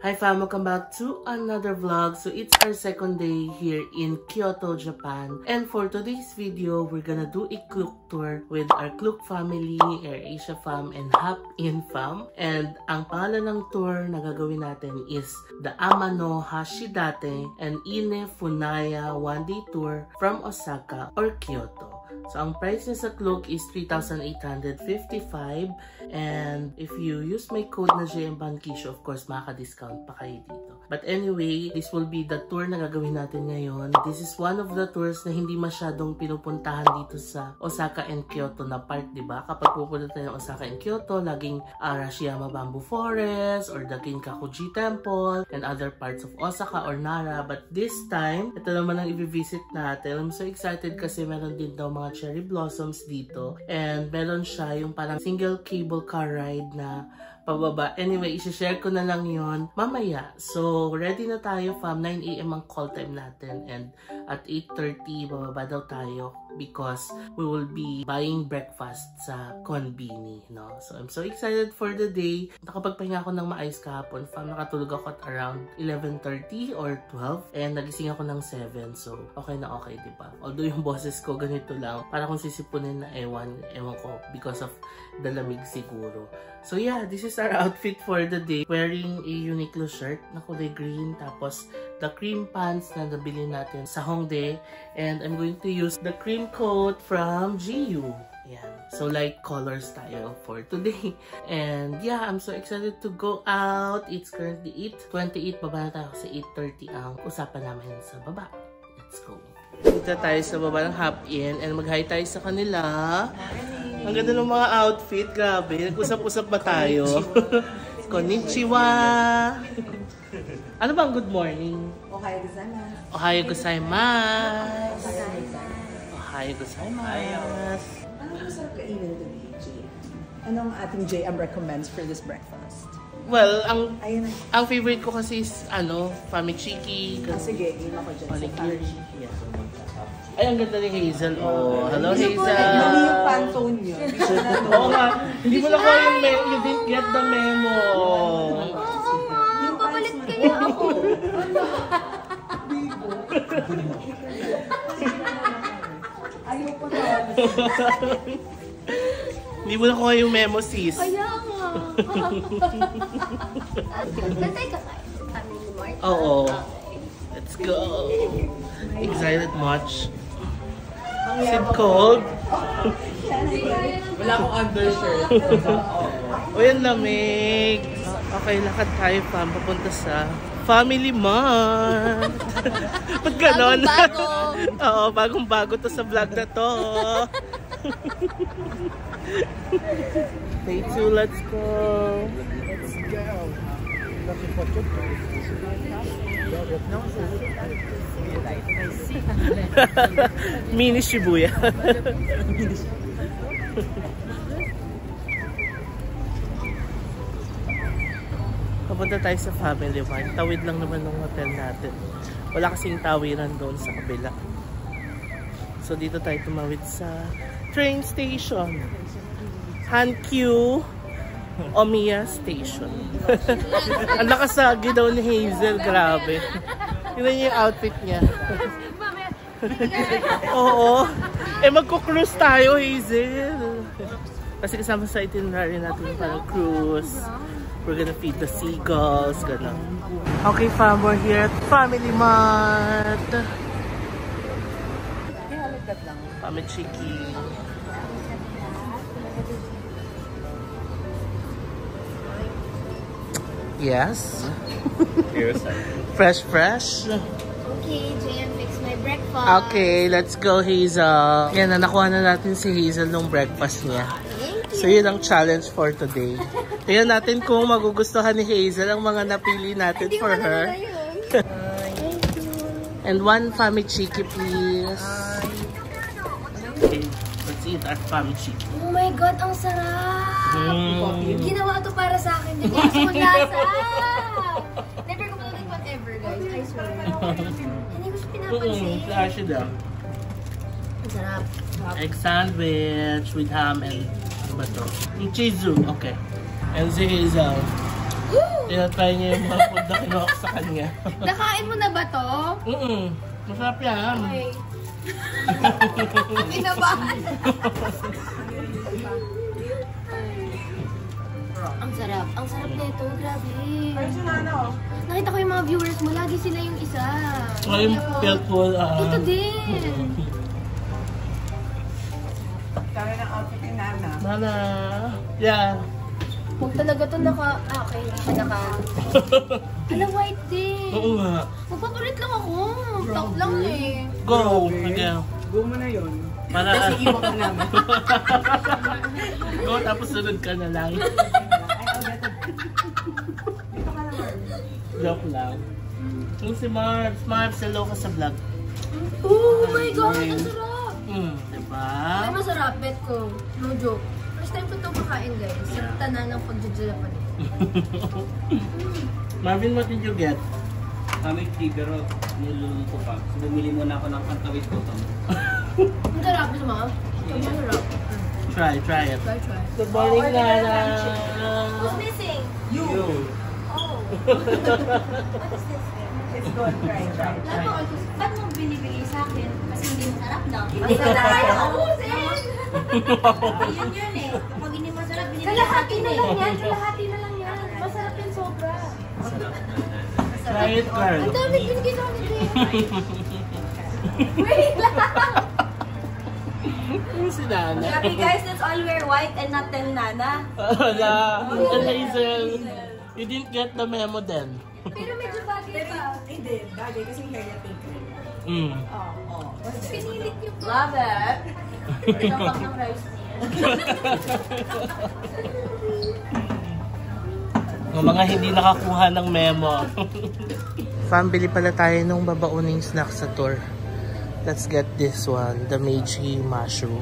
Hi fam, welcome back to another vlog. So it's our second day here in Kyoto, Japan. And for today's video, we're gonna do a Klook tour with our Klook family, AirAsia fam, and Hop In fam. And ang pangalan ng tour na gagawin natin is the Amano Hashidate and Ine Funaya one-day tour from Osaka or Kyoto. So, ang price niya sa Klook is 3,855. And if you use my code na JM Bankisho, of course, makaka-discount pa kayo dito. But anyway, this will be the tour na gagawin natin ngayon. This is one of the tours na hindi masyadong pinupuntahan dito sa Osaka and Kyoto na part, diba? Kapag pupunta tayo ng Osaka and Kyoto, laging Arashiyama Bamboo Forest or the Kinkakuji Temple and other parts of Osaka or Nara. But this time, ito naman ang i-visit natin. I'm so excited kasi meron din daw mga cherry blossoms dito. And meron siya yung parang single cable car ride na pababa. Anyway, isi-share ko na lang yon mamaya. So, ready na tayo fam. 9 AM ang call time natin. And at 8:30, bababa daw tayo because we will be buying breakfast sa Konbini, no? So, I'm so excited for the day. Nakapagpahinga ako ng maayos kahapon fam. Nakatulog ako at around 11:30 or 12. And nagising ako ng 7. So, okay na okay, diba? Although yung boses ko ganito lang. Para kung sisipunin na ewan ko because of the lamig siguro. So yeah, this is our outfit for the day. Wearing a Uniqlo shirt na kulay green. Tapos the cream pants na nabili natin sa Hongdae. And I'm going to use the cream coat from GU. Yan. So light colors tayo for today. And yeah, I'm so excited to go out. It's currently 8:28. Baba na tayo sa 8:30 ang usapan namin sa baba. Let's go. Punta tayo sa baba ng Hop In and mag-hi tayo sa kanila. Ang ganda ng mga outfit, grabe. Nag-usap-usap ba tayo? Konnichiwa! Ano bang good morning? Ohayo gozaimasu. Ohayo gozaimasu. Ohayo gozaimasu. Anong masarap kainin today, JM? Anong ating JM recommends for this breakfast? Well, ang favorite ko kasi is, famichiki. Sige, game ako dyan sa famichiki. Yeah. Ay, ang ganda ni Hazel. Oh, hello Hazel. Mali yung pantone niyo. Oo nga. Hindi mo nakuha yung memo. You didn't get the memo. Yung papalit kayo ako. Ayaw pa na. Hindi mo nakuha yung memo, sis. Kaya nga. Nantay ka kayo? Family Mart? Oo. Let's go. Excited much. Is it cold? Wala akong undershirt. Uy, ang lamig. Okay, lakad tayo fam. Papunta sa Family Mart. Ba't ganon? Bagong-bago. Oo, bagong-bago to sa vlog na to. Day 2, let's go. Let's go. Mini Shibuya. Papunta tayo sa Family Mart. Tawid lang naman ng hotel natin. Wala kasing tawiran doon sa kabila. So dito tayo tumawid sa train station. Hankyu Omiya Station. Ang nakasagi daw ni Hazel. Grabe. Yun yung outfit niya. Oo. Magko-cruise tayo, Hazel. Kasi kasama sa itinerary natin parang cruise. We're gonna feed the seagulls. Gano'n. Okay, fam. We're here at Family Mart. Pamichiki. Yes. Fresh. Okay, JM fix my breakfast. Okay, let's go Hazel. Yan, nakuha na natin si Hazel nung breakfast niya. Thank you. So yun ang challenge for today. Tingnan natin kung magugustuhan ni Hazel ang mga napili natin for her. And one Famichiki, please. Okay, let's eat our Famichiki. Oh my God, ang sarap! Ginawa to para sa akin. Hindi ko gusto kong lasa. Never ko pala ever, guys. I swear. Hindi ko siya pinapansin. Flashy daw. Ang sarap. Egg sandwich with ham and ano ba to? Ichizu. Okay. And si Hazel. Tinatry niya yung mga food na kinuha ko sa kanya. Nakain mo na ba to? Masarap yan. Okay. Kinabahan. Ang sarap. Ang sarap nito. Grabe. Nakita ko yung mga viewers mo. Lagi sila yung isa. Ngayon, helpful. Ito din. Kami ng outfit ni Nana. Nana. Yeah. Huwag talaga ito okay, naka... Alam, white din. Oo nga. Magpapalit lang ako. Top lang eh. Go. Okay. Go mo na yun. Para Kasi iwan ka namin. Go, tapos sunod ka na lang. Joke lang. Yung si Marbs. Marbs, hello ka sa vlog. Oh my God! Ang sarap! Diba? Ay, masarap. Bet ko. No joke. First time ko ito makain, guys. Sa tanan ng pagjujulapan. Marvin, what did you get? Kami tea, pero nilulong ko pa. So, bumili muna ako ng kantawit ko. Ang sarap, gusto mo? Ang sarap. Try it. Try. Good morning, Nana. Who's missing? You. Oh. It's good. Try. Ba't mo binibigay sa akin? Kasi hindi masarap na. Hindi masarap. Ubusin! Yun eh. Kapag hindi masarap, binibigay kalahati na lang yan. Kalahati na lang yan. Masarap yan sobra. Try it, girl. Ang dami binigay sa akin din. Wait lang! Yung si Nana. Happy guys, let's all wear white and not tell Nana. Wala. And Hazel, you didn't get the memo then. Pero medyo bagay pa. Hindi. Bagay kasi hair niya pink. Pinilit yung... Love it! Pinapang ng rice niya. Yung mga hindi nakakuha ng memo. Pambili pala tayo ng babauning snack sa tour. Let's get this one, the Meiji mushroom.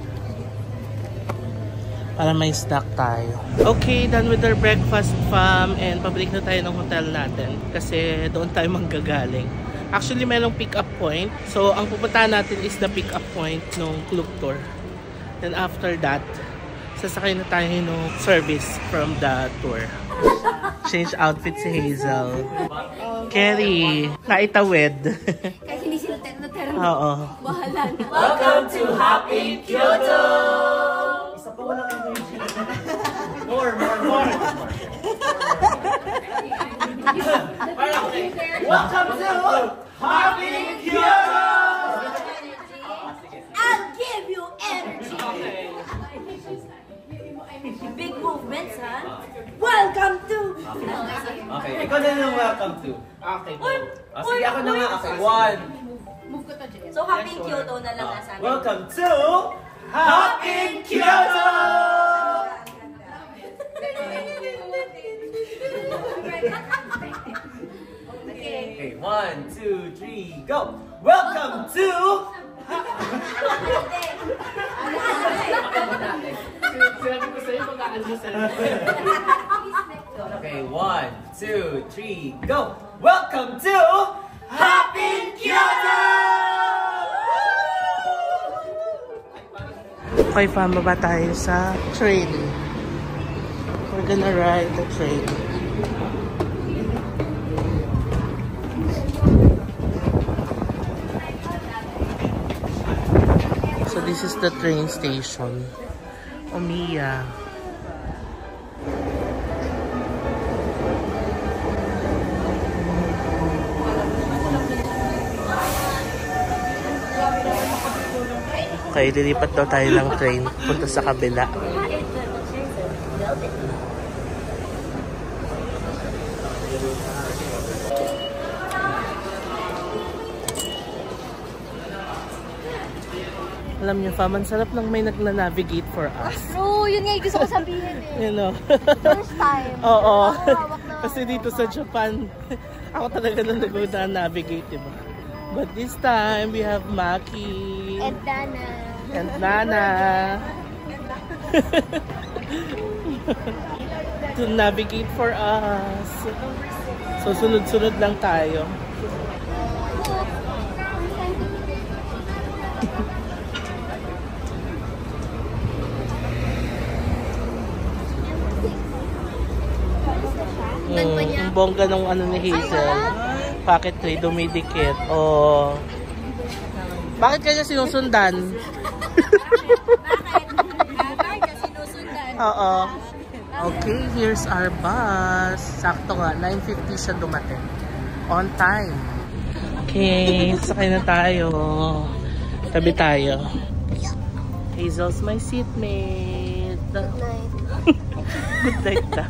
Para may snack tayo. Okay, done with our breakfast, fam. And pabalik na tayo ng hotel natin. Kasi doon tayo manggagaling. Actually, mayroong pick-up point. So, ang pupuntahan natin is the pick-up point ng Klook Tour. Then after that, sasakay na tayo ng service from the tour. Change outfit si Hazel. Kerry, naitawid. Kahit hindi sila terno-terno. Oo. Bahala na. Welcome to Happy Kyoto! Isa pa walang energy. More. Welcome to Happy Kyoto! I'll give you energy. Big movements, ha? Welcome to... Okay, ikaw na yung welcome to. Okay, go. Sige, ako na nga. Okay, one. Move ko to, Jen. So, Happy Kyoto na lang nasa akin. Welcome to Happy Kyoto! Okay, 1, 2, 3, go! Welcome to... Sinabi ko sa'yo, mag-aando sa'yo. Okay, 1, 2, 3, go! Welcome to Happy Kyoto! Okay, fam, baba tayo sa train. We're gonna ride the train. So this is the train station. Omiya. Okay, lilipat daw tayo ng train punta sa kabila. Alam niyo, fam, ang sarap nang may nagna-navigate for us. True, yun nga yung gusto ko sabihin eh. You know? First time. Oo. Hawak na Kasi dito sa Japan, ako talaga nang nag-navigate, diba? But this time, we have Maki. And Dana. And Nana. To navigate for us. So, sunod-sunod lang tayo. Sinundan pa niya. Ang bongga ng ano ni Hazel. Pocket tray, dumidikit. Oh. Bakit kanya sinusundan? Bakit ka sinusundan? Oo. Okay, here's our bus. Sakto nga, 9:50 siya dumating. On time. Okay, sakay na tayo. Tabi tayo. Hazel's my seatmate. Good night. Good night na.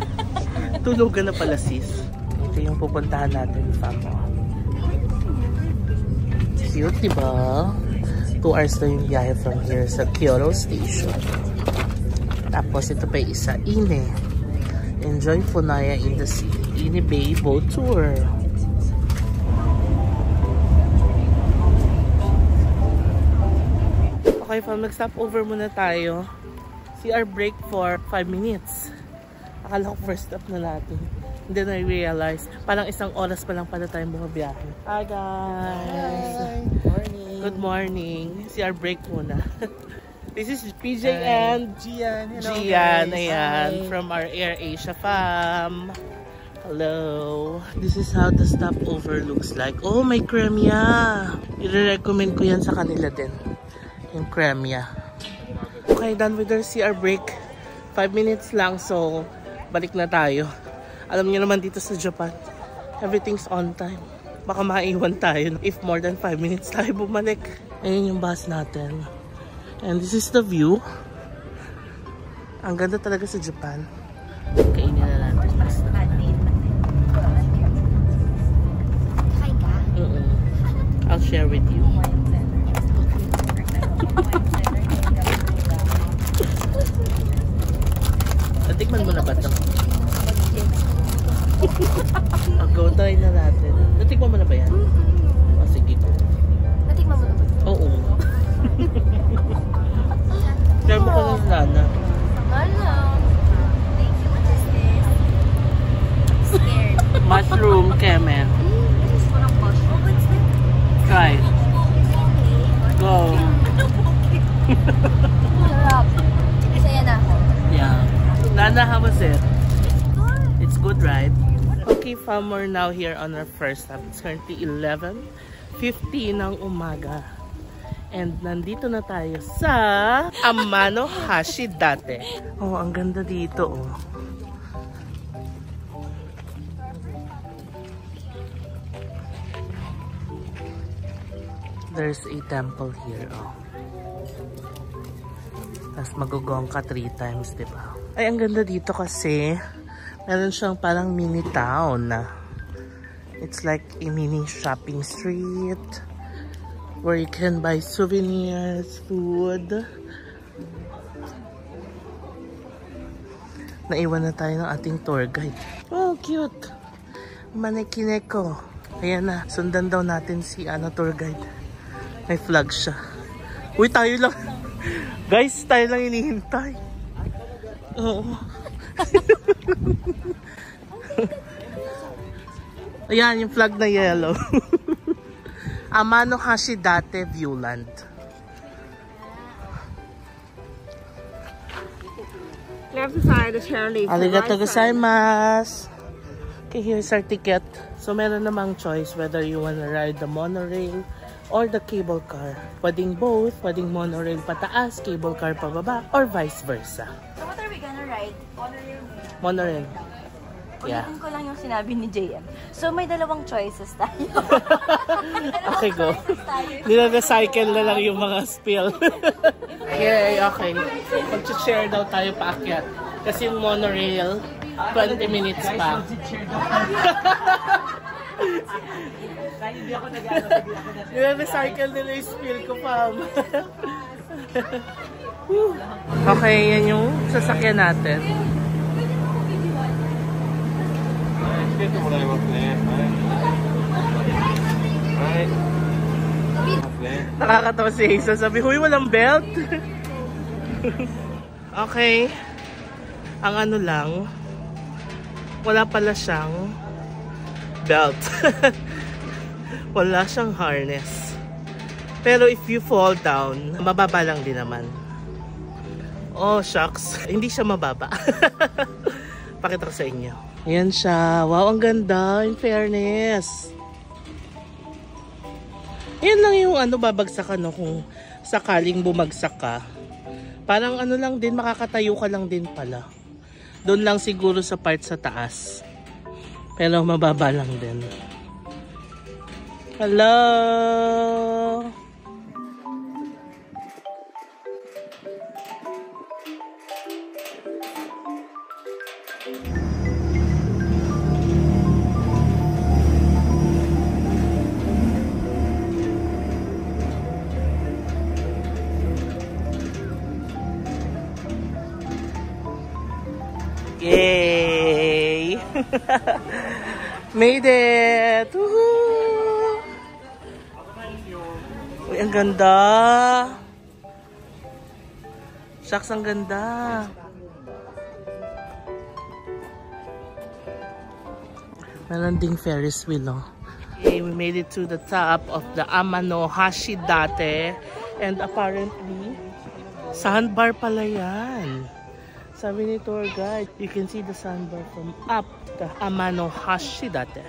Tulugan na pala sis. Ito yung pupuntahan natin, famo. Cute, diba? 2 hours na yung biyahe from here sa Kyoto Station. Tapos ito pa yung isa, Ine. Enjoy Funaya in the Sea. Ine Bay Boat Tour. Okay, fam, nag-stop over muna tayo. CR break for 5 minutes. Akala ko first stop na natin. Hindi na realize. Parang 1 oras pa lang pala tayong bumabiyahe. Hi guys! Hi. Morning. Good morning. CR break muna. This is PJ and Gian. Hello, Gian, guys. ayan, Hi. from our Air Asia fam. Hello. This is how the stopover looks like. Oh, may cremia. I-recommend ko yan sa kanila din. Yung cremia. Okay, done with our CR break. 5 minutes lang, so balik na tayo. Alam niyo naman dito sa Japan, everything's on time. Baka maiwan tayo if more than 5 minutes tayo bumalik. Ayun yung bus natin. And this is the view. Ang ganda talaga sa Japan. Kainin na natin. Hi ka? I'll share with you. Natikman mo na ba ito? Go, try na natin. Natikman mo na ba yan? O, sige ko. Natikman mo na ba? Oo. Share mo ko na sana. Hello. Thank you. What is this? I'm scared. Mushroom kemen. This is one of mushroom. Oh, what's that? Try. Go. Sarap. Masaya na ako. Yeah. Nana, how was it? It's good, right? Okay, fam, we're now here on our first stop. It's currently 11:50 ng umaga. And nandito na tayo sa Amano Hashidate. Oh, ang ganda dito, oh. There's a temple here, oh. Tapos magugong ka 3 times, diba? Ay, ang ganda dito kasi meron siyang parang mini town. It's like a mini shopping street where you can buy souvenirs, food. Naiwan na tayo ng ating tour guide. Oh, cute! Manekineko. Ayan na, sundan daw natin si tour guide. May flag siya. Uy, tayo lang. Guys, tayo lang hinihintay. Oo. Ayan, yung flag na yellow. Amano Hashidate Viewland. Left side is Shirley. Arigatou gozaimasu. Okay, here's our ticket. So, meron namang choice whether you wanna ride the monorail or the cable car. Pwedeng both, pwedeng monorail pataas, cable car pababa, or vice versa. So what are we gonna ride? Monorail. Yeah. Ulitin ko lang yung sinabi ni JM. So may dalawang choices tayo. Okay, go. Nila-recycle na lang yung mga spill. Yay, okay. Mag-share daw tayo paakyat. Kasi yung monorail, 20 minutes pa. Nila-recycle nila yung spill ko, fam. Okay, yan yung sasakyan natin. Nakakatawa si Hazel. Sabi, huy, walang belt. Okay. Ang ano lang, wala pala siyang belt. Wala siyang harness. Pero if you fall down, mababa lang din naman. Oh, shucks. Hindi siya mababa. Pakita ko sa inyo. Ayan siya. Wow, ang ganda. In fairness. Ayan lang yung ano, babagsak ano kung sakaling bumagsak ka. Parang ano lang din, makakatayo ka lang din pala. Doon lang siguro sa part sa taas. Pero mababa lang din. Hello! Yay! Made it! Woohoo! Uy, ang ganda! Shucks, ang ganda! Meron ding Ferris wheel, oh. Okay, we made it to the top of the Amano Hashidate. And apparently, sandbar pala yan. Sabi ni tour guide, you can see the sandbar from up the Amano Hashidate.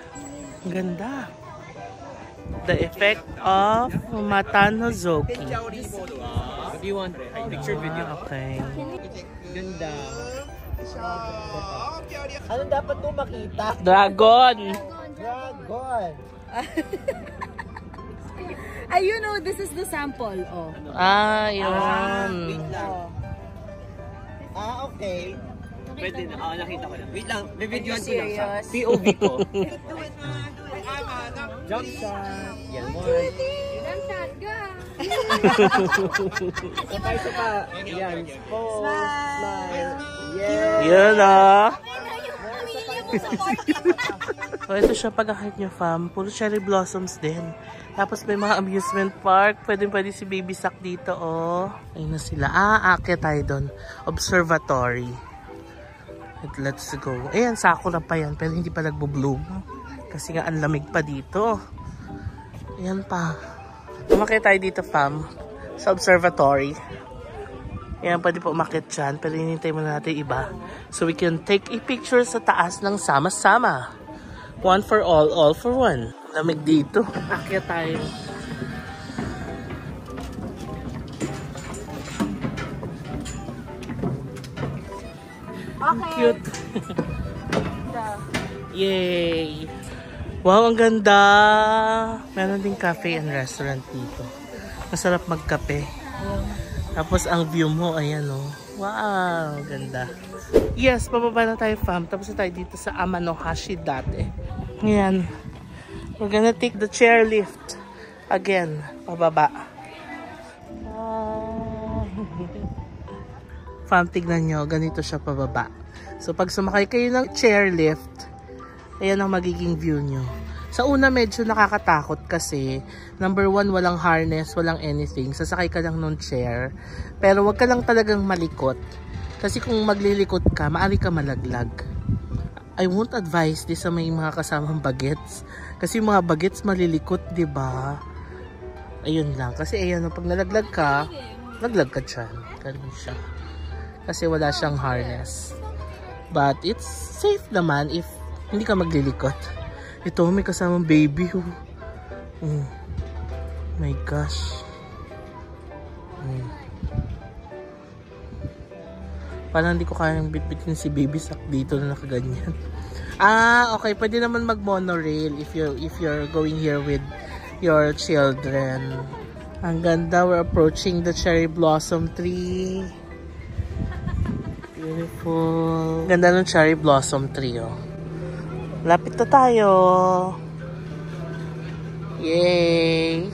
Ang ganda. The effect of Mata Nozoki. What do you want? Picture video. Okay. Ganda. Ano dapat mo makita? Dragon! Dragon! You know, this is the sample. Oh. Yun. Wait lang. Okay. Pwede na. Nakita ko na. Wait lang. May videoan ko lang sa POV ko. Jump shot. Yan mo. Jump shot, go! Isa pa. Yan. Pose. Smile. Yeah. Yan ah. So, ito siya pag-akit nyo, fam. Puro cherry blossoms din. Tapos may mga amusement park. Pwede si Baby Sak dito, oh. Ayun na sila. Aakyat tayo doon. Observatory. Let's go. Ayan, sakura pa yan. Pero hindi pa nagbo-bloom. Kasi nga ang lamig pa dito. Ayan pa. Umakit tayo dito, fam. Sa observatory. Ayan, pwede po umakit dyan. Pero hinintay muna natin iba. So we can take a picture sa taas ng sama-sama. One for all for one. Lamig dito. Akyat tayo. Okay. Cute. Yay! Wow, ang ganda! Meron ding cafe and restaurant dito. Masarap magkape. Tapos ang view mo, ayan o. Wow, ganda. Yes, pababa na tayo, fam. Tapos na tayo dito sa Amano Hashidate. Ayan. We're gonna take the chairlift. Again, pababa. Fam, tignan nyo. Ganito siya pababa. So, pag sumakay kayo ng chairlift, ayan ang magiging view nyo. Sa una, medyo nakakatakot kasi, number one, walang harness, walang anything. Sasakay ka lang nung chair. Pero wag ka lang talagang malikot. Kasi kung maglilikot ka, maaari ka malaglag. I won't advise this sa may mga kasamang bagets. Kasi yung mga bagets malilikot, diba? Ayun lang. Kasi ayun, pag nalaglag ka, laglag ka dyan. Ganun siya. Kasi wala siyang harness. But it's safe naman if hindi ka maglilikot. Ito, may kasamang baby. Oh my gosh. Parang hindi ko kayang bitbitin si Baby Sak dito na nakaganyan. Okay. Pwede naman mag-monorail if you're going here with your children. Ang ganda. We're approaching the cherry blossom tree. Beautiful. Ganda ng cherry blossom tree, oh. Lapit na tayo. Yay!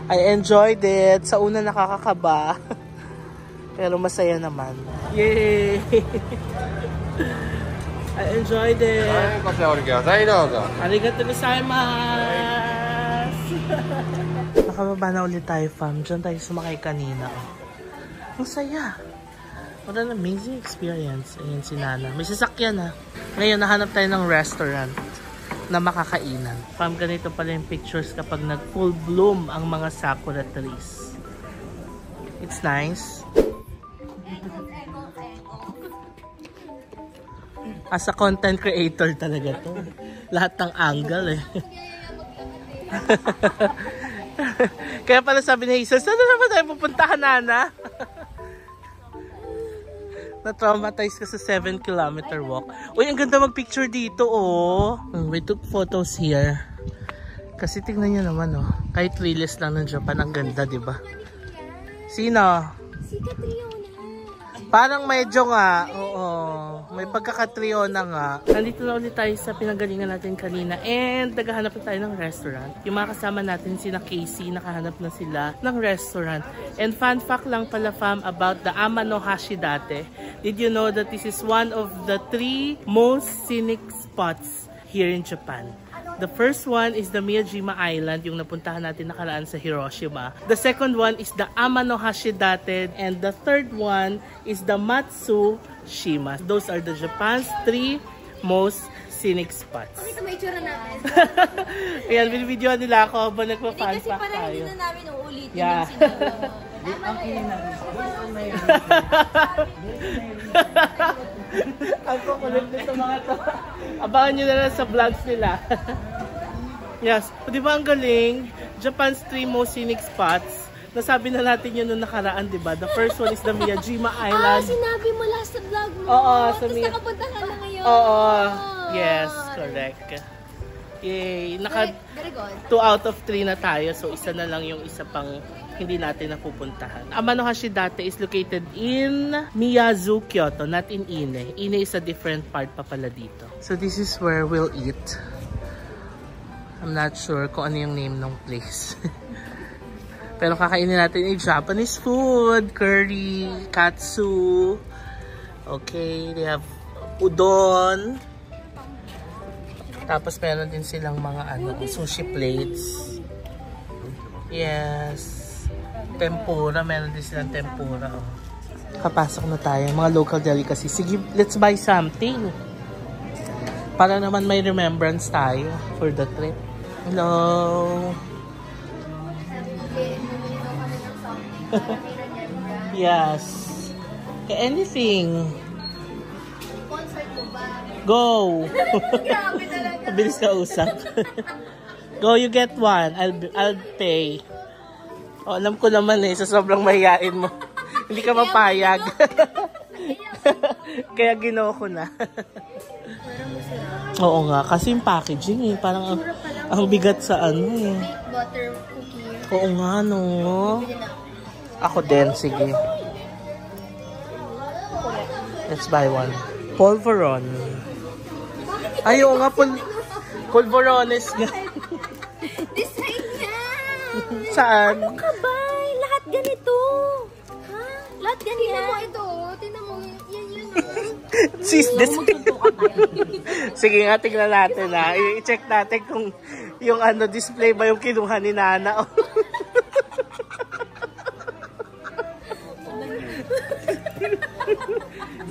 I enjoyed it. Sa una nakakakaba. Pero masaya naman. Yay! I enjoyed it. Arigatou gozaimasu. Nakababa na ulit tayo, fam. Diyan tayo sumakay kanina. Ang saya. What an amazing experience. Ayan si Nana. May sasakyan ha. Ngayon, nahanap tayo ng restaurant na makakainan. Fam, ganito pala yung pictures kapag nag-full bloom ang mga sakura trees. It's nice. As a content creator talaga to. Lahat ng angle eh. Kaya pala sabi ni Jesus, saan naman tayo pupuntahan, Nana? Na-traumatize ka sa 7-kilometer walk. Uy, ang ganda mag-picture dito, oh. We took photos here. Kasi tingnan nyo naman, oh. Kahit realist lang ng Japan, ang ganda, diba? Sino? Si Catriona. Parang medyo nga, oo. May pagkakatriona nga. Nandito na ulit tayo sa pinanggalingan natin kanina. And naghahanap na tayo ng restaurant. Yung mga kasama natin, sina Casey, nakahanap na sila ng restaurant. And fun fact lang pala, fam, about the Amano Hashidate. Did you know that this is one of the 3 most scenic spots here in Japan? The first one is the Miyajima Island, yung napuntahan natin nakaraan sa Hiroshima. The second one is the Amano Hashidate, and the third one is the Matsushima. Those are the Japan's 3 most scenic spots. Pakita mo itsura namin. Ayan, binibidyoan nila ako habang nagpa-fun Kasi fact parang tayo. hindi na namin uulitin Yeah. yung sinabi mo. Tama na yun. Ang kukulit nito mga to. Abangan nyo na lang sa vlogs nila. Yes. Di ba ang galing? Japan's 3 most scenic spots. Nasabi na natin yun nung nakaraan, di ba? The first one is the Miyajima Island. Sinabi mo last sa vlog mo. Oo, sa Tapos nakapunta ka na ngayon. Oo. Yes, correct. Yay. Very good. 2 out of 3 na tayo. So, isa na lang yung isa pang hindi natin napupuntahan. Amano Hashidate is located in Miyazu, Kyoto, not in Ine. Ine is a different part pa pala dito. So, this is where we'll eat. I'm not sure kung ano yung name ng place. Pero kakainin natin yung Japanese food, curry, katsu. Okay, they have udon. Tapos meron din silang mga sushi plates. Yes. Tempura, meron din silang tempura. Oh. Kapasok na tayo, mga local delicacy. Sige, let's buy something. Para naman may remembrance tayo for the trip. Hello. Yes. Anything. Go. Bilis ka usap. Go, you get one. I'll pay. Oh, alam ko naman sa sobrang mahiyain mo. Hindi ka mapayag. Kaya ginawa ko na. Oo nga, kasi yung packaging parang ang bigat sa Butter cookie. Oo nga, no. Ako din, sige. Let's buy one. Polvoron. Ayaw nga, polvorones nga. Design niya! Saan? Ano ka ba? Lahat ganito. Ha? Lahat ganito. Tingnan mo ito. Tingnan mo. Yan. Sis, sige nga, tingnan natin na. I-check natin kung yung display ba yung kinuha ni Nana.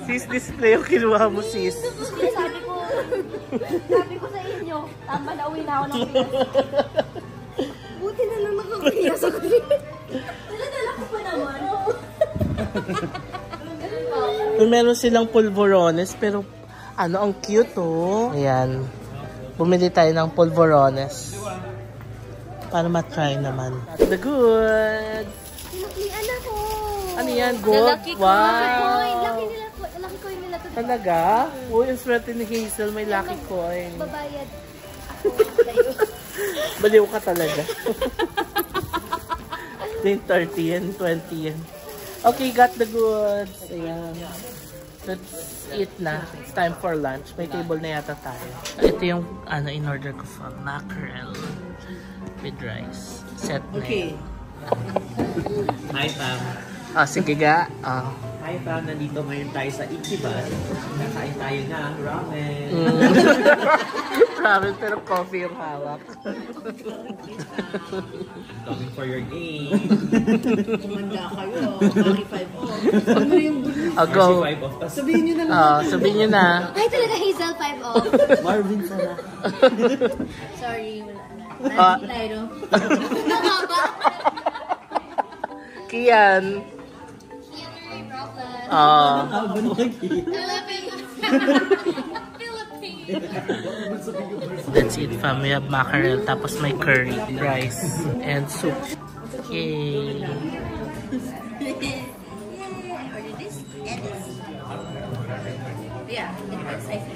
Sis, display yung kinuha mo, sis. Sabi ko sa inyo, tama na uwi na ako ng Pinas. Buti na lang nakapiyas ako. Dala ko pa naman. Meron silang polvorones, pero ang cute, oh. Ayan. Bumili tayo ng polvorones. Para matry naman. The goods. Pinaklian ako. Ano yan? Gold? Wow. Lucky coin nila to. Talaga? Uy, ang swerte ni Hazel, may lucky coin. Babayad. Baliw ka talaga. 30 yen, 20 yen. Okay, got the goods. Ayan. Let's eat na. It's time for lunch. May table na yata tayo. Ito yung in-order ko for mackerel with rice. Set na. Okay. Hi, Pam. Sige ga. Hi, Pam. Nandito ngayon tayo sa Ichiban. Nakain tayo ng ramen. Ramen, pero coffee yung hawak. Coming for your game. Kumanda kayo. Maki 5 off. Ano yung Go. sabihin nyo na lang. Sabihin nyo na. Ay, talaga Hazel 5 off. Marvin sana. Sorry, wala. Tayo. Ano ba? Kian. May problem. Habang nakikita. I love you. That's it, fam. We have mackerel, tapos may curry, rice, and soup. Yay! Yeah, I think.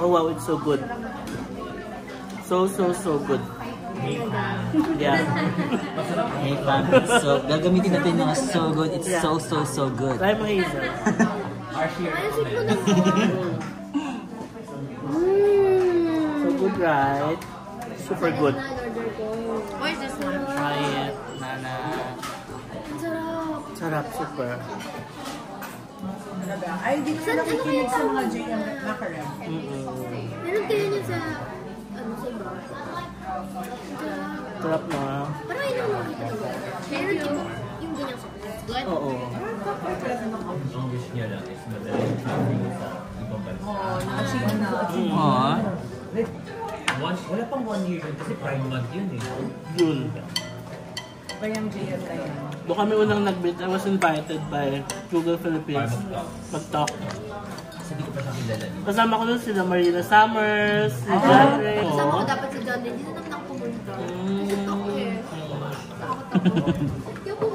Oh wow, it's so good. So good. Yeah. Hey fam, so gagamitin natin yung so good. It's Yeah. so good. Try mo, Hazel. So good, right? Super good. Why is this one? Try it, Nana. Sarap, super. Ay, di ko na nakikinig sa mga JM mackerel. Meron kayo niya sa, ano, sa iba? Sarap na. Parang yun ang makita ko. Meron yung ganyan sa good. Oo. Ang wish niya lang is madaling travel sa ibang bansa. Aww. Wala pang 1 year yun kasi prime month yun eh. Yun. Bayang JM na yan. Doon kami unang nag-meet. I was invited by Google Philippines. Mag-talk. Kasi di ko pa siya kilala niyo. Kasama ko nun sila Marina Summers, si John Ray. Kasama ko dapat si John din. Hindi na naman ako pumunta. Kasi talk eh.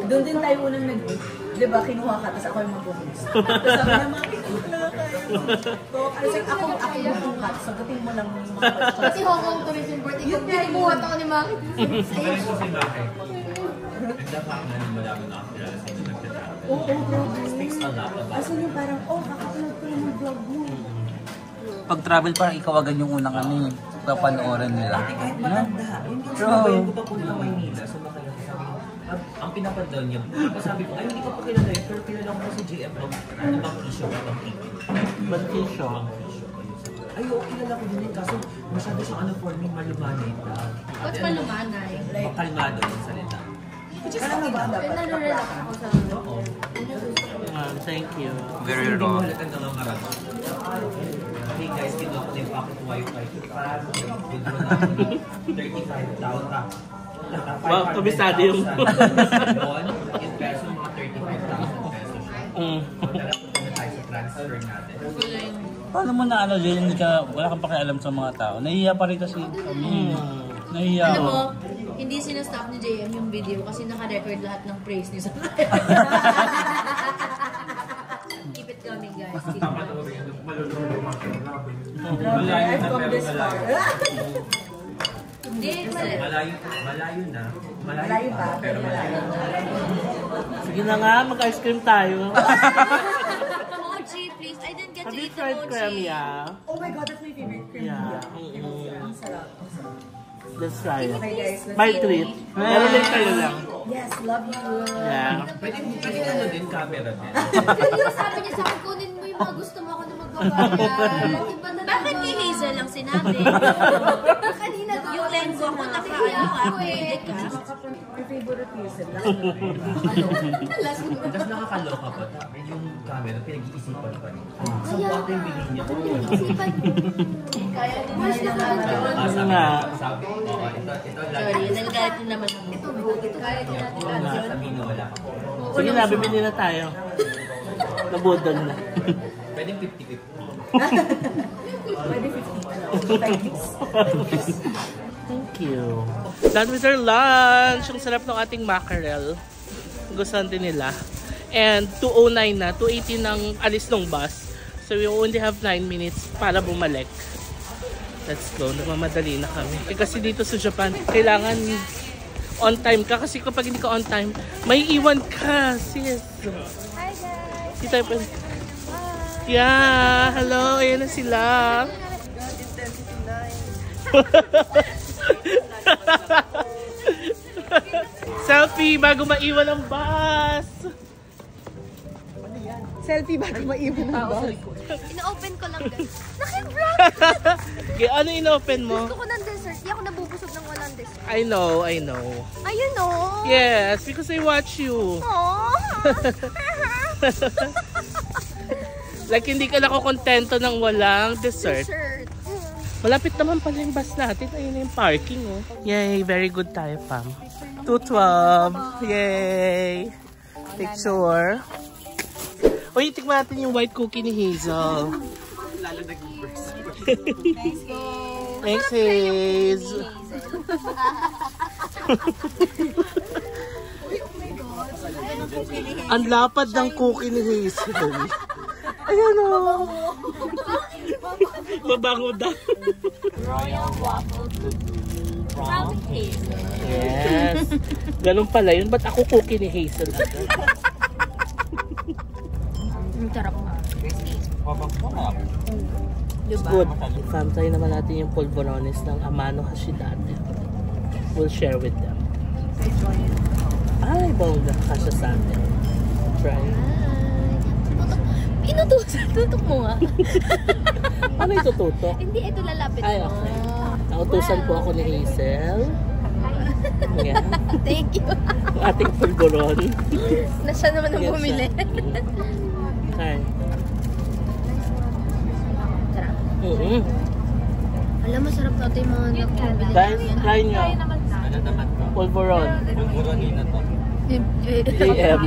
Doon din tayo unang nag-meet. Diba, kinuha ka, tapos ako yung mag-host. Tapos sabi niya, mami, kinuha ka. So, ako mag-host. Sagutin mo lang yung mga questions. Kasi Hong Kong Tourism Board, ikaw binibuhat ako ni Maki. Magaling ko si Maki. And the fact na malaman na ako kilala sa inyo nagtatravel. Oo, Speaks a lot about Kasi yung parang, kakapanood ko yung vlog mo. Pag travel parang ikaw agad yung unang ano eh. Papanoorin nila. kahit matanda. Yung sabayin ko pa punta Maynila, sumakay ako sa akin. Ang pinapandaw niya, sabi ko, ay hindi ko pa kilala yun, pero kilala ko si JM. Ano bang issue ba? Bang issue? Batisyo. Ay, oo, kilala ko din yun. Kaso masyado siyang ano for me, malumanay na. What's malumanay? Makalmado yung salita. Ano ba dapat? Nalurelax ako sa Oo. Thank you. Very Hindi raw. mo halatang nangangarap. Hey guys, kinuha ko na yung pocket wifi. Withdraw na ako ng 35,000. Wow, kabisado yung... Doon, in peso, mga 35,000 pesos. Dala ko na tayo sa transfer natin. Paano mo na ano, Jay, hindi ka, wala kang pakialam sa mga tao? Nahihiya pa rin kasi kami. Nahihiya Alam ako. mo, hindi sinastop ni JM yung video kasi naka-record lahat ng praise niya sa Keep it coming, guys. Keep it coming. Malayo na pero malayo. Hindi, Malayo na. Malayo pa, pero malayo. Sige na nga, mag-ice cream tayo. Mochi, please. I didn't get Have to you eat the tried mochi. cremia? Oh my God, that's my favorite cream. Yeah. Ang sarap. Let's try it. Okay guys, let's My treat. Pero din kayo lang. Yes, love you. Yeah. Pwede ano din, camera din. Pero sabi niya sa akin, kunin mo yung mga gusto mo ako na magbabayad. Iba na bakit ni Hazel lang sinabi? Kanina yung lens ko, kung naka-updated ka. My favorite reason. Last mo. Tapos nakakaloka pa. Yung camera, pinag-iisipan pa rin. So, what yung bilhin niya? Isipan mo. Mas nakakanta. Ano nga? Sabi ko, ito lang. Sorry, nagagalit din naman ako. Ito kaya din natin. Sabihin na wala ka. Sige na, bibili na tayo. Nabudol na. Pwedeng 50-50. Pwede 50. Thank you. Done with our lunch. Ang sarap ng ating mackerel. Gustuhan din nila. And 2:09 na. 2:18 ng alis ng bus. So we only have 9 minutes para bumalik. Let's go. Nagmamadali na kami. Eh, kasi dito sa Japan, kailangan on time ka. Kasi kapag hindi ka on time, may iwan ka. Sis. Hi guys! Si tayo pa. Yeah. Hello. Ayan na sila. Selfie bago maiwan ang bus. Selfie bago maiwan ang bus. Ina-open ko lang guys. Naki-vlog! Okay, ano in-open mo? Gusto ko ng dessert. Hindi ako nabubusog ng walang dessert. I know. Ayun o! Yes, because I watch you. Like, hindi ka nakokontento ng walang dessert. Dessert. Malapit naman pala yung bus natin. Ayun na yung parking, oh. Yay, very good tayo, Pam. 212. Yay. Picture. Uy, tikman natin yung white cookie ni Hazel. Thanks, Haze. Ang lapad ng cookie ni Hazel. Ayan o. Mabango daw. Royal waffle cookie. From Hazel. Yes. Ganun pala yun. Ba't ako cookie ni Hazel? Ang sarap nga. Diba? Good. Try naman natin yung polvorones ng Amano Hashidate. We'll share with them. Ay, bongga. Kasha sa atin. Try. Tutok mo nga. Ano itututok? Hindi, ito lalapit mo. Ay, okay. Nautusan po ako ni Hazel. Yeah. Thank you. Ang ating polvoron. Na siya naman ang Yes, bumili. Okay. Sarap. Mm-hmm. Alam, masarap na ito yung mga nagpabili. Guys, try nyo. Ano naman to? Polvoron. Pulburonin na to. JM.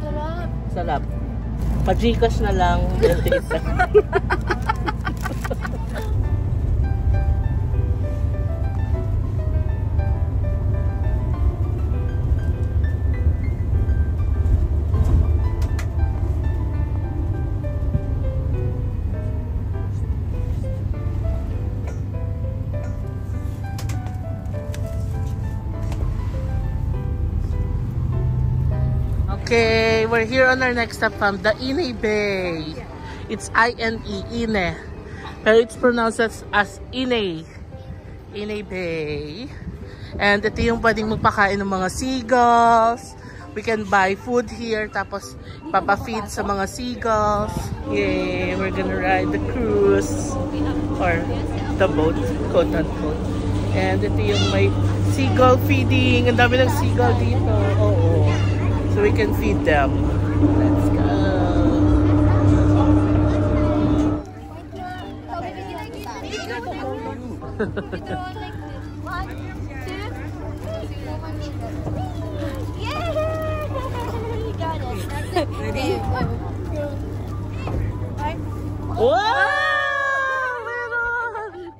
Sarap. Sarap. Pa-Gcash na lang. 21. Okay, we're here on our next stop from the Ine Bay. It's I-N-E, Ine. Pero it's pronounced as Ine. Ine Bay. And ito yung pwedeng magpakain ng mga seagulls. We can buy food here, tapos papafeed sa mga seagulls. Yay, we're gonna ride the cruise. Or the boat, quote unquote. And ito yung may seagull feeding. Ang dami ng seagull dito. Oo. So we can feed them. Let's go. Wow! Meron!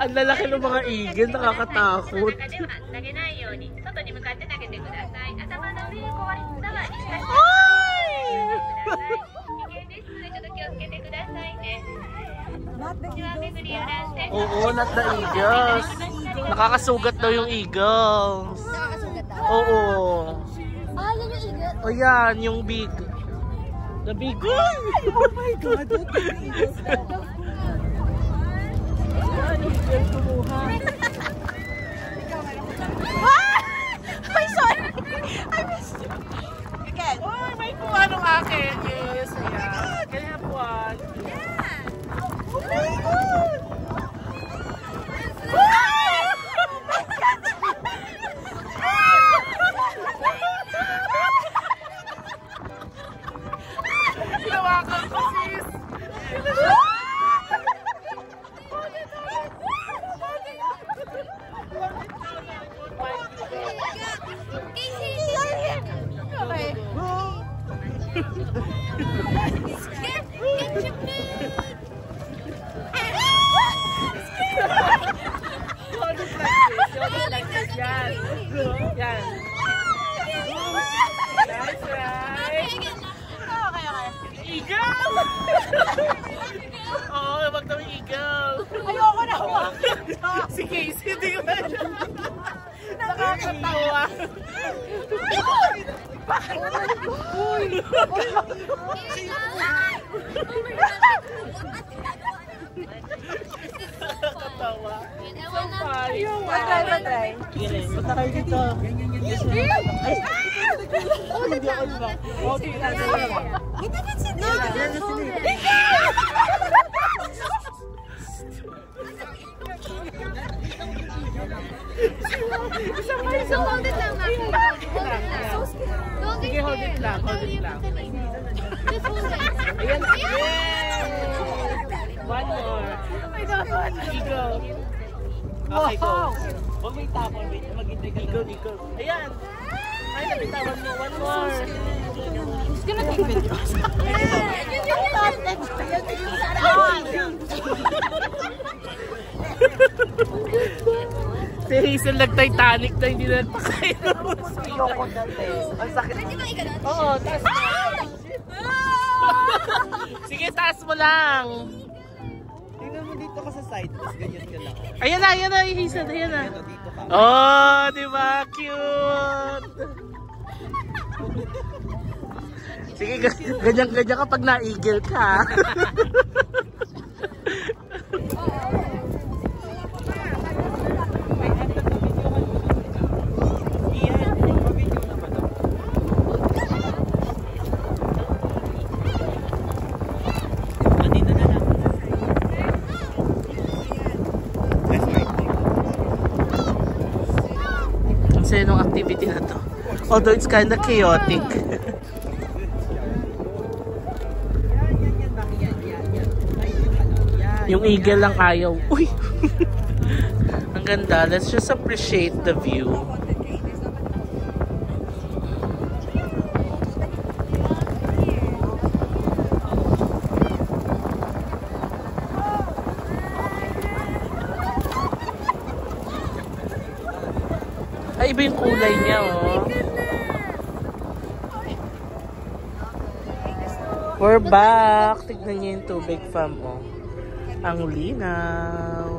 Ang lalaki ng mga igil, nakakatakot. Oo, not the eagles. Nakakasugat daw yung eagles. Oo. Ah, yan yung igat. O yan, yung big. The big one. Oh my God. Yan, eagle kumuha. Ay, sorry! I missed you. Again. Oh, may kuha nung akin. Yes, ayan. Can I have one? Oh my God! Hinawakan ko, sis. Yan. Yan. Nice, right? Eagle! Oo, wag daw yung eagle. Ayoko na hawakan. Si Casey, di ba siya? Nakakatawa. Nakakatawa. Matry. Punta kayo dito. Hindi ako ba? Okay, So, hold it lang na. Sige, hold it lang. Hold it lang. Just hold it. Ayan. One more. Eagle. Okay, go. Huwag may tapon. Maghintay ka. Eagle. Ayan. Ay, nabitawan mo. One more. Who's gonna take videos? Hazel nag-Titanic na hindi na nagpakain. Ang sakit. Oo, taas mo. Sige, taas mo lang. Tingnan mo dito ka sa side, tapos ganyan ka lang. Ayan na, Hazel, ayan na. Oh, di ba? Cute. Sige, ganyan-ganyan kapag na-eagle ka. Ang nung activity na to. Although it's kind of chaotic. Yung eagle lang ayaw. Uy! Ang ganda. Let's just appreciate the view. Ay, iba yung kulay niya, oh. We're back. Tignan niyo yung tubig farm, oh. Ang linaw.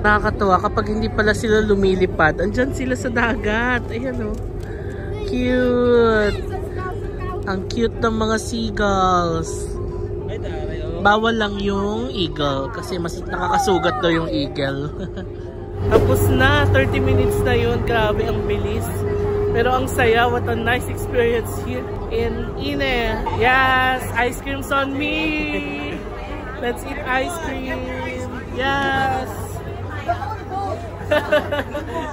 Nakakatuwa kapag hindi pala sila lumilipad. Andyan sila sa dagat. Ayan, oh. Cute. Ang cute ng mga seagulls. Bawal lang yung eagle kasi mas nakakasugat daw yung eagle. Tapos na, 30 minutes na yun. Grabe, ang bilis. Pero ang saya, what a nice experience here in Ine. Yes, ice cream's on me. Let's eat ice cream. Yes.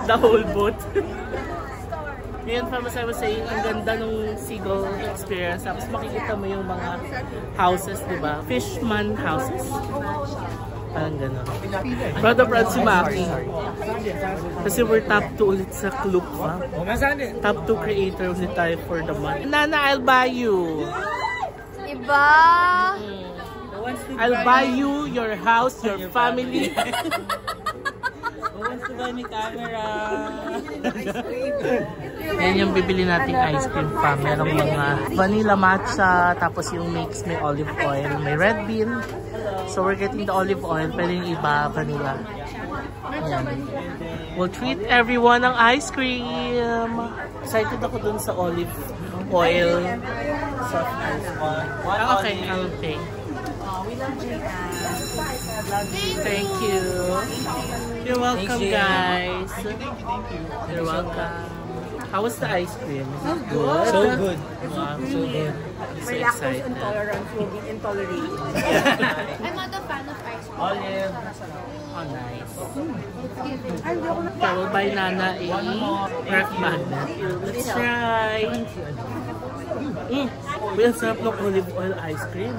The whole boat. Ngayon, as I was saying, ang ganda ng seagull experience. Tapos makikita mo yung mga houses, diba? Fishman houses. Parang gano'n. Proud of proud si Maki. Kasi we're top 2 ulit sa Klook Farm. Top 2 creator ulit tayo for the month. Nana, I'll buy you. Iba! I'll buy you, your house, your family. Who wants to buy me camera? Yan yung bibili nating ice cream pa. Merong mga vanilla matcha, tapos yung mix may olive oil, may red bean. So we're getting the olive oil, pero yung iba, vanilla. Ayan. We'll treat everyone ng ice cream. Excited ako dun sa olive oil. Soft ice. Okay, I'll pay. Thank you. You're welcome, guys. You're welcome. How was the ice cream? Good. So good. Wow, so good. So excited. Intolerance will be intolerated. I'm not a fan of ice cream. Olive. Oh, nice. So we'll buy Nana a earth magnet. Let's try. Uy, ang sarap ng olive oil ice cream.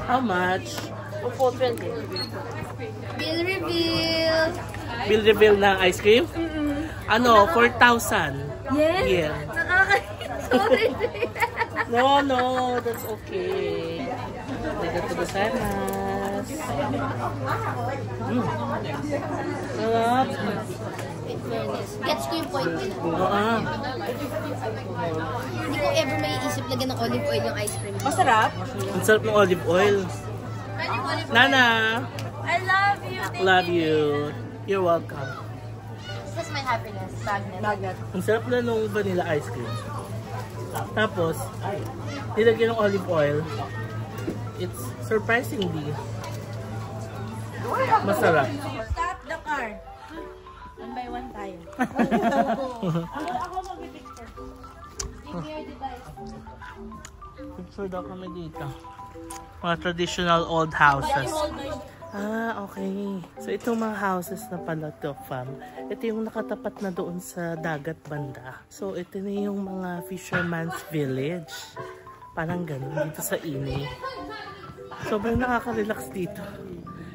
How much? 420. Bill reveal. Bill reveal na ice cream? Ano, 4,000. Yes? Yeah. Sorry. No, that's okay. Arigatou gozaimasu. Sarap. In fairness, gets ko yung point nila. Oo. Hindi ko ever may isip lagyan ng olive oil yung ice cream. Masarap. Ang sarap ng olive oil. Nana, I love you. love you. You're welcome. This is my happiness. Magnet. Ang sarap na nung vanilla ice cream. Tapos, nilagyan ng olive oil. It's surprisingly masarap. Stop the car. One by one tayo. Picture daw kami dito. Mga traditional old houses. Ah, okay. So, itong mga houses na pala to, fam. Ito yung nakatapat na doon sa dagat banda. So, ito na yung mga fisherman's village. Parang ganun dito sa Ine. Sobrang nakaka-relax dito.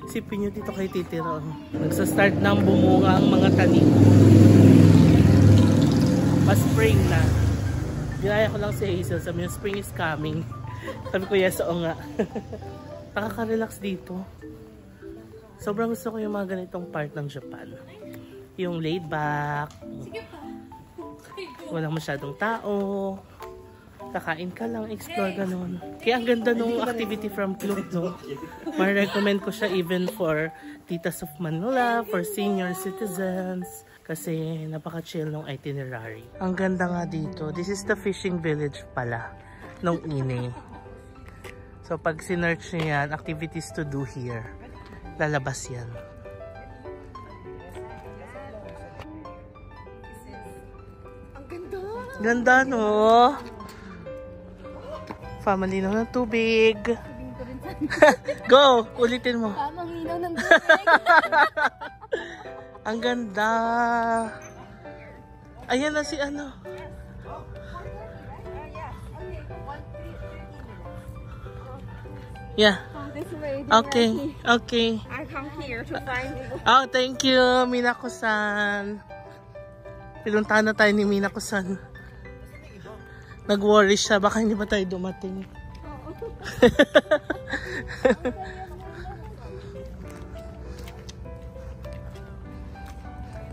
Isipin nyo dito kayo titira. Nagsa-start ng bumunga ang mga tanim. Pa-spring na. Ginaya ko lang si Hazel. Sabi yung spring is coming. Sabi ko, yes, oo nga. Nakaka-relax dito. Sobrang gusto ko yung mga ganitong part ng Japan. Yung laid back. Walang masyadong tao. Kakain ka lang, explore ganun. Kaya ang ganda nung activity from Klook, no? Ma-recommend ko siya even for Titas of Manila, for senior citizens. Kasi napaka-chill nung itinerary. Ang ganda nga dito. This is the fishing village pala nung Ine. So pag sinearch niyo yan, activities to do here, lalabas yan. Ang ganda! Ganda, no? Family na ng tubig. Go! Ulitin mo. Tamang linaw ng tubig. Ang ganda. Ayan na si ano. Yeah. Okay. Okay. I come here to find you. Oh, thank you, Minako-san. Pinuntahan na tayo ni Minako-san. Nag-worry siya. Baka hindi ba tayo dumating?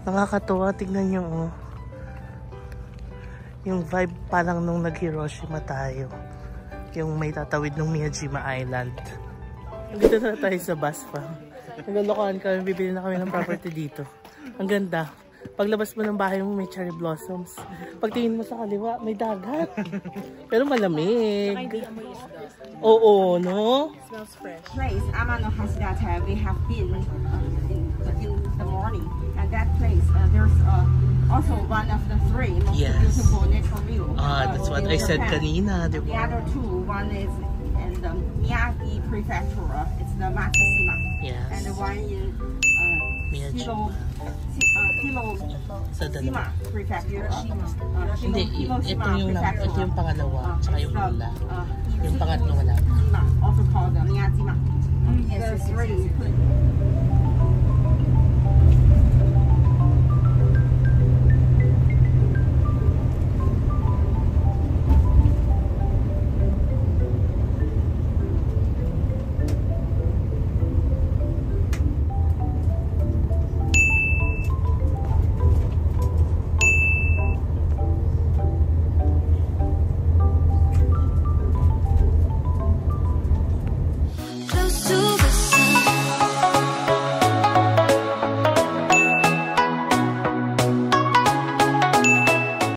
Nakakatuwa. Tignan nyo, oh. Yung vibe parang nung nag-Hiroshima tayo. Yung may tatawid ng Miyajima Island. Dito na tayo sa bus farm. Naglolokohan kami. Bibili na kami ng property dito. Ang ganda. Paglabas mo ng bahay mo, may cherry blossoms. Pagtingin mo sa kaliwa, may dagat. Pero malamig. Oo, no? Smells fresh. Place Amano Hasidate, we have been in the morning, and that place there's also one of the three most Yes. beautiful natural view. That's what I said kanina, di The ba? other two, one is in the Miyagi Prefecture, it's the Matsushima, Yes. and the one in Miyajima. Sa dalawa. Hiroshima Prefecture. Hindi, ito yung pangalawa, tsaka yung una. Yung pangatlo wala. Also called the Miyajima. There's three.